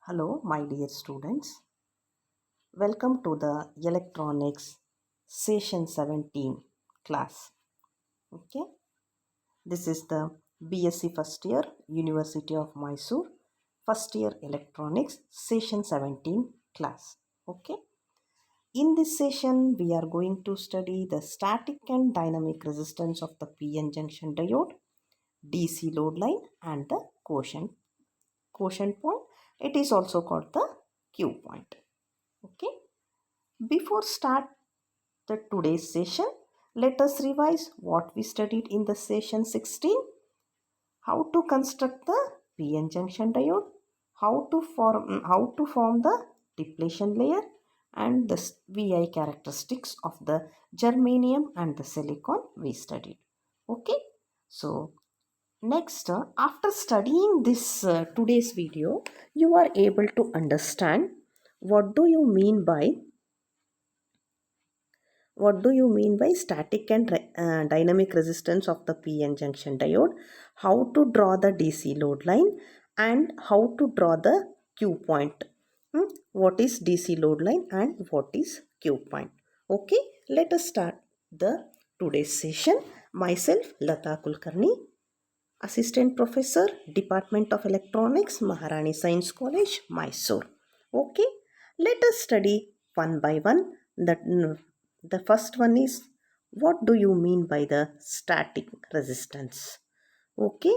Hello, my dear students. Welcome to the Electronics Session 17 class. Okay, this is the BSc first year, University of Mysore, first year Electronics Session 17 class. Okay, in this session, we are going to study the static and dynamic resistance of the PN junction diode, DC load line, and the quotient point. It is also called the Q point. Okay. Before start the today's session, let us revise what we studied in the session 16. How to construct the PN junction diode, how to form the depletion layer, and the VI characteristics of the germanium and the silicon we studied. Okay, so next, after studying this today's video, you are able to understand what do you mean by static and dynamic resistance of the PN junction diode, how to draw the DC load line, and how to draw the Q point. What is DC load line and what is Q point? Okay, let us start the today's session. Myself, Lata Kulkarni, Assistant Professor, Department of Electronics, Maharani Science College, Mysore. Okay, let us study one by one. The first one is, what do you mean by the static resistance? Okay,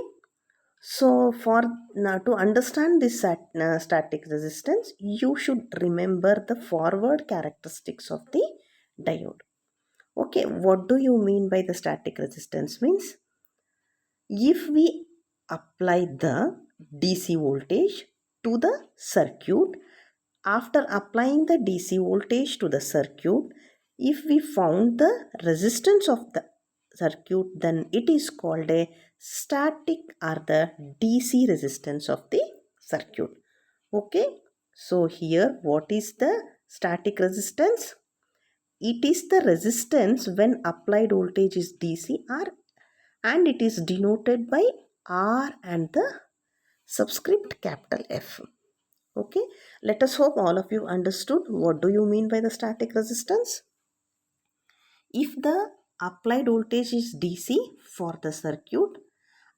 so for now to understand this static resistance, you should remember the forward characteristics of the diode. Okay, what do you mean by the static resistance? Means if we apply the DC voltage to the circuit, after applying the DC voltage to the circuit, if we found the resistance of the circuit, then it is called a static or the DC resistance of the circuit. Okay, so here what is the static resistance? It is the resistance when applied voltage is DC and it is denoted by R and the subscript capital F. Okay, let us hope all of you understood what do you mean by the static resistance. If the applied voltage is DC for the circuit,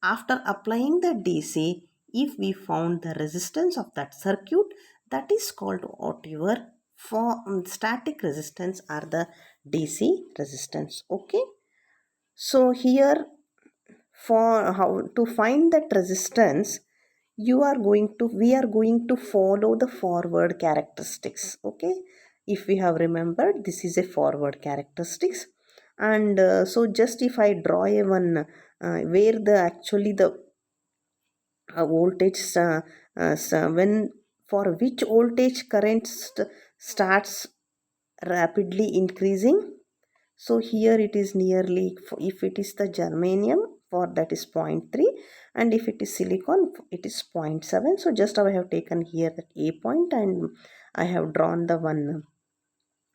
after applying the DC, if we found the resistance of that circuit, that is called whatever for static resistance or the DC resistance. Okay, so here for how to find that resistance, we are going to follow the forward characteristics. Okay, if we have remembered, this is a forward characteristics, and so just if I draw a one where the actually the voltage when for which voltage current starts rapidly increasing. So here it is nearly, if it is the germanium, for that is 0.3, and if it is silicon, it is 0.7. So just I have taken here that A point and I have drawn the one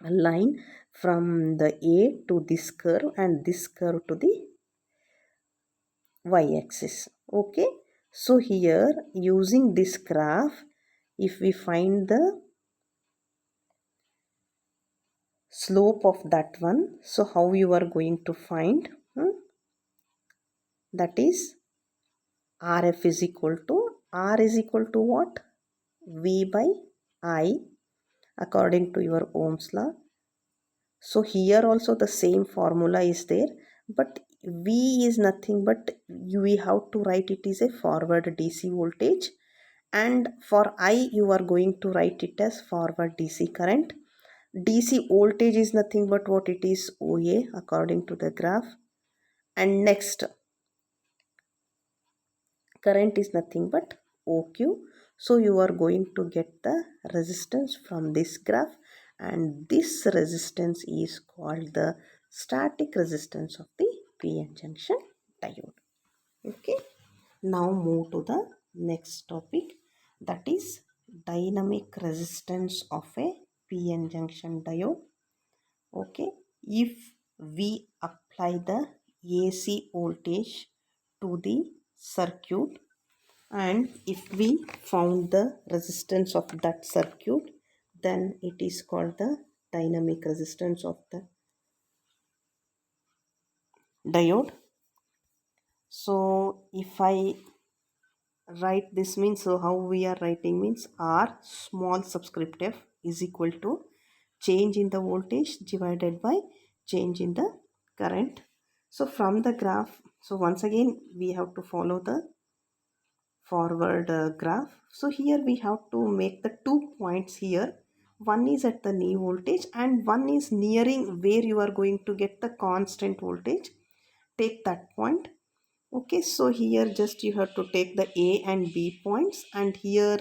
line from the A to this curve and this curve to the y-axis. Okay, so here using this graph, if we find the slope of that one, so how you are going to find? That is RF is equal to, R is equal to what? V by I according to your Ohm's law. So here also the same formula is there, but V is nothing but we have to write it is a forward DC voltage, and for I you are going to write it as forward DC current. DC voltage is nothing but what it is, OA according to the graph, and next current is nothing but OQ. So you are going to get the resistance from this graph, and this resistance is called the static resistance of the PN junction diode. Okay, now move to the next topic, that is dynamic resistance of a PN junction diode. Okay, if we apply the AC voltage to the circuit, And if we found the resistance of that circuit, then it is called the dynamic resistance of the diode. So if I write this, means, so how we are writing means R small subscript f is equal to change in the voltage divided by change in the current. So from the graph, so once again we have to follow the forward graph. So here we have to make the 2 points here. One is at the knee voltage and one is nearing where you are going to get the constant voltage. Take that point. Okay, so here just you have to take the A and B points, and here,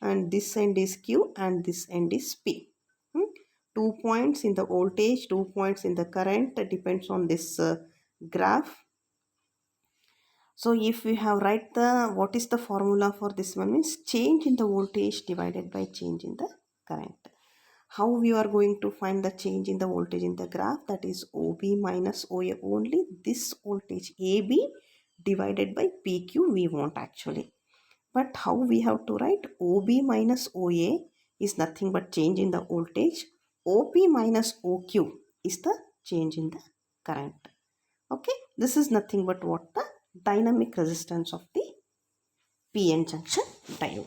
and this end is Q and this end is P. 2 points in the voltage, 2 points in the current, depends on this graph. So if we have write the, what is the formula for this one, means change in the voltage divided by change in the current. How we are going to find the change in the voltage in the graph? That is OB minus OA, only this voltage AB divided by PQ we want actually. But how we have to write? OB minus OA is nothing but change in the voltage. OP minus OQ is the change in the current. Okay, this is nothing but what? The dynamic resistance of the PN junction diode.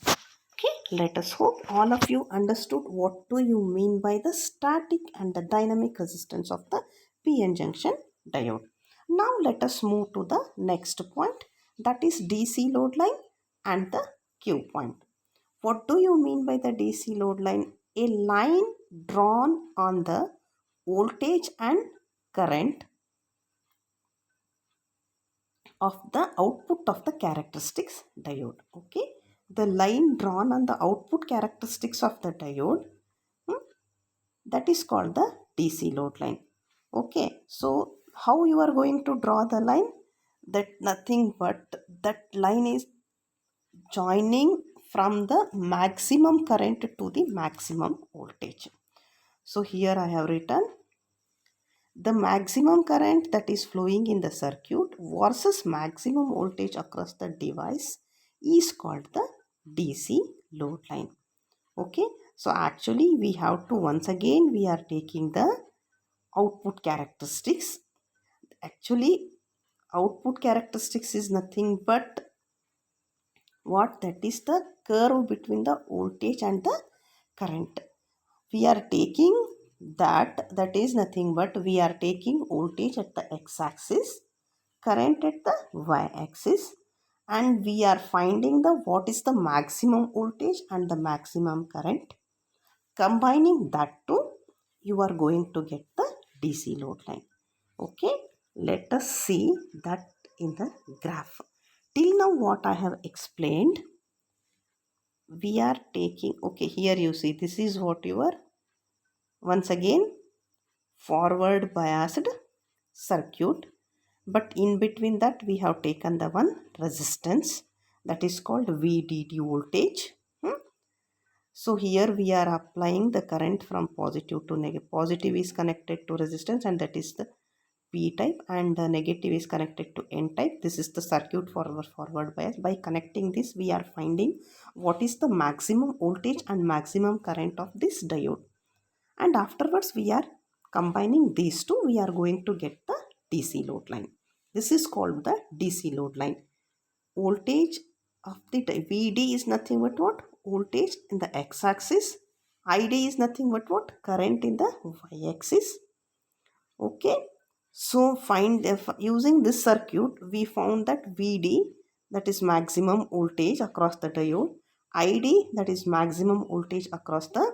Okay, let us hope all of you understood what do you mean by the static and the dynamic resistance of the PN junction diode. Now let us move to the next point, that is DC load line and the Q point. What do you mean by the DC load line? A line drawn on the voltage and current of the output of the characteristics diode. Okay, the line drawn on the output characteristics of the diode, that is called the DC load line. Okay, so how you are going to draw the line? That nothing but that line is joining from the maximum current to the maximum voltage. So here I have written the maximum current that is flowing in the circuit versus maximum voltage across the device is called the DC load line. Okay, so actually we have to, once again we are taking the output characteristics. Actually output characteristics is nothing but what? That is the curve between the voltage and the current. We are taking that is nothing but we are taking voltage at the x-axis, current at the y-axis, and we are finding the what is the maximum voltage and the maximum current. Combining that two, you are going to get the DC load line. Okay, let us see that in the graph. Till now what I have explained, we are taking, okay, here you see this is what your, once again, forward biased circuit, but in between that we have taken the one resistance, that is called VDD voltage. So here we are applying the current from positive to negative. Positive is connected to resistance and that is the P type, and the negative is connected to N type. This is the circuit forward bias. By connecting this, we are finding what is the maximum voltage and maximum current of this diode. And afterwards we are combining these two, we are going to get the DC load line. This is called the DC load line. Voltage of the VD is nothing but what? Voltage in the x-axis. ID is nothing but what? Current in the y-axis. Okay, so find, if using this circuit we found that VD, that is maximum voltage across the diode, ID, that is maximum voltage across the,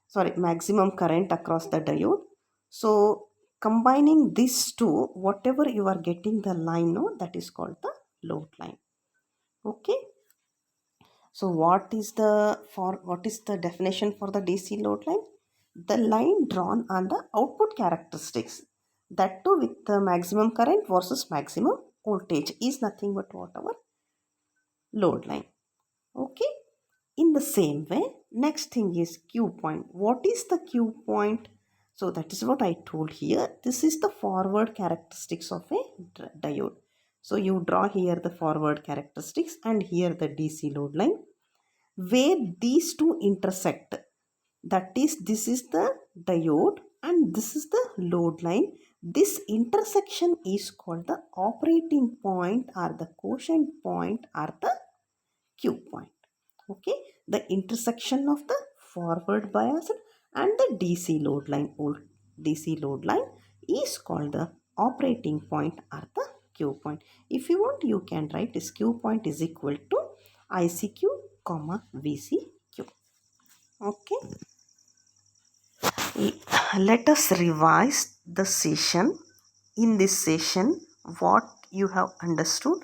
sorry, maximum current across the diode. So combining these two, whatever you are getting the line, no, that is called the load line. Okay, so what is the definition for the DC load line? The line drawn on the output characteristics, that too with the maximum current versus maximum voltage, is nothing but whatever load line. Okay, in the same way, next thing is Q point. What is the Q point? So that is what I told here. This is the forward characteristics of a diode. So you draw here the forward characteristics and here the DC load line. Where these two intersect, that is, this is the diode and this is the load line. This intersection is called the operating point or the quotient point or the Q point. Okay, the intersection of the forward biased and the DC load line, is called the operating point or the Q point. If you want, you can write this Q point is equal to ICQ comma VCQ. Okay, let us revise the session. In this session, what you have understood,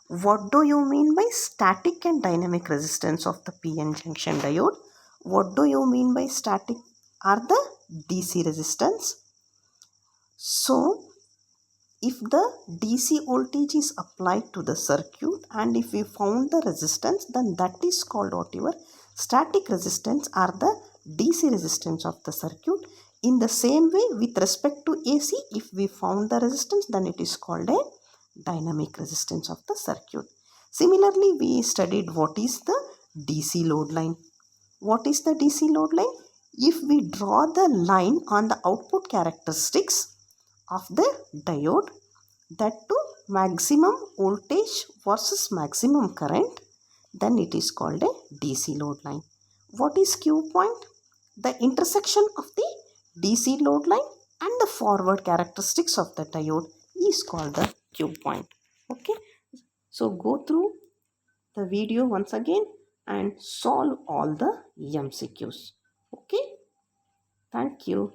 what do you mean by static and dynamic resistance of the PN junction diode? What do you mean by static are the DC resistance? So, if the DC voltage is applied to the circuit and if we found the resistance, then that is called whatever static resistance are the DC resistance of the circuit. In the same way, with respect to AC, if we found the resistance, then it is called a dynamic resistance of the circuit. Similarly, we studied what is the DC load line. What is the DC load line? If we draw the line on the output characteristics of the diode, that to maximum voltage versus maximum current, then it is called a DC load line. What is Q point? The intersection of the DC load line and the forward characteristics of the diode is called the Q point. Okay, so go through the video once again and solve all the MCQs. Okay, thank you.